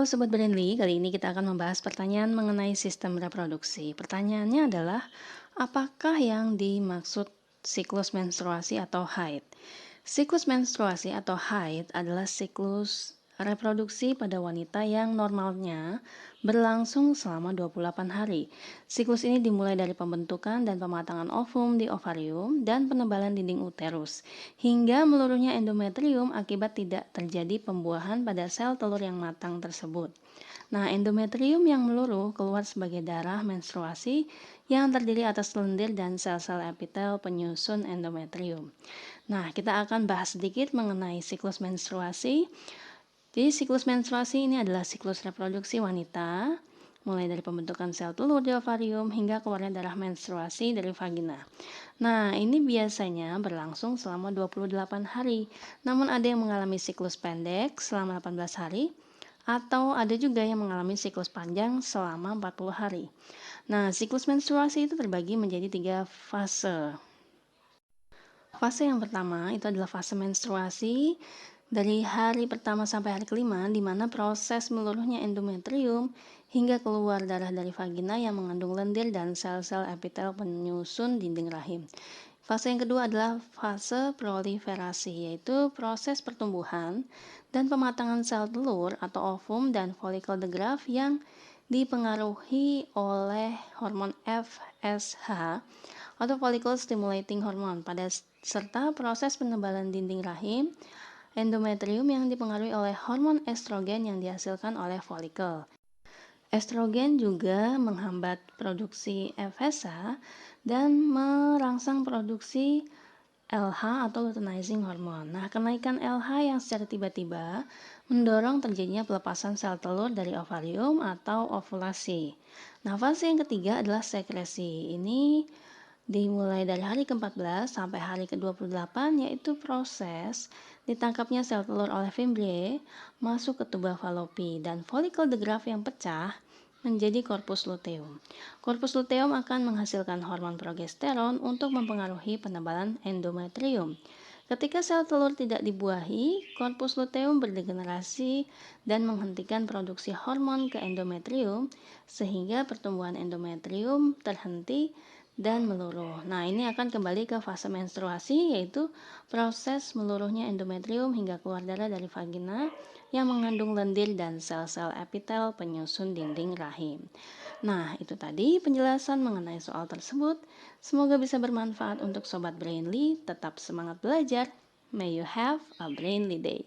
Halo Sobat Brainly, kali ini kita akan membahas pertanyaan mengenai sistem reproduksi. Pertanyaannya adalah, apakah yang dimaksud siklus menstruasi atau haid? Siklus menstruasi atau haid adalah siklus reproduksi pada wanita yang normalnya berlangsung selama 28 hari. Siklus ini dimulai dari pembentukan dan pematangan ovum di ovarium dan penebalan dinding uterus, hingga meluruhnya endometrium akibat tidak terjadi pembuahan pada sel telur yang matang tersebut. Nah, endometrium yang meluruh keluar sebagai darah menstruasi yang terdiri atas lendir dan sel-sel epitel penyusun endometrium. Nah, kita akan bahas sedikit mengenai siklus menstruasi. Jadi, siklus menstruasi ini adalah siklus reproduksi wanita, mulai dari pembentukan sel telur di ovarium hingga keluarnya darah menstruasi dari vagina. Nah, ini biasanya berlangsung selama 28 hari. Namun ada yang mengalami siklus pendek selama 18 hari, atau ada juga yang mengalami siklus panjang selama 40 hari. Nah, siklus menstruasi itu terbagi menjadi 3 fase. Fase yang pertama itu adalah fase menstruasi dari hari pertama sampai hari kelima, di mana proses meluruhnya endometrium hingga keluar darah dari vagina yang mengandung lendir dan sel-sel epitel penyusun dinding rahim. Fase yang kedua adalah fase proliferasi, yaitu proses pertumbuhan dan pematangan sel telur atau ovum dan follicle the graft yang dipengaruhi oleh hormon FSH atau follicle stimulating hormone serta proses penebalan dinding rahim endometrium yang dipengaruhi oleh hormon estrogen yang dihasilkan oleh folikel. Estrogen juga menghambat produksi FSH dan merangsang produksi LH atau luteinizing hormone. Nah, kenaikan LH yang secara tiba-tiba mendorong terjadinya pelepasan sel telur dari ovarium atau ovulasi. Nah, fase yang ketiga adalah sekresi. Ini dimulai dari hari ke-14 sampai hari ke-28, yaitu proses ditangkapnya sel telur oleh fimbriae masuk ke tuba Fallopi dan follicle the graft yang pecah menjadi korpus luteum. Korpus luteum akan menghasilkan hormon progesteron untuk mempengaruhi penebalan endometrium. Ketika sel telur tidak dibuahi, korpus luteum berdegenerasi dan menghentikan produksi hormon ke endometrium sehingga pertumbuhan endometrium terhenti dan meluruh. Nah, ini akan kembali ke fase menstruasi, yaitu proses meluruhnya endometrium hingga keluar darah dari vagina yang mengandung lendir dan sel-sel epitel penyusun dinding rahim. Nah, itu tadi penjelasan mengenai soal tersebut. Semoga bisa bermanfaat untuk Sobat Brainly. Tetap semangat belajar. May you have a brainly day.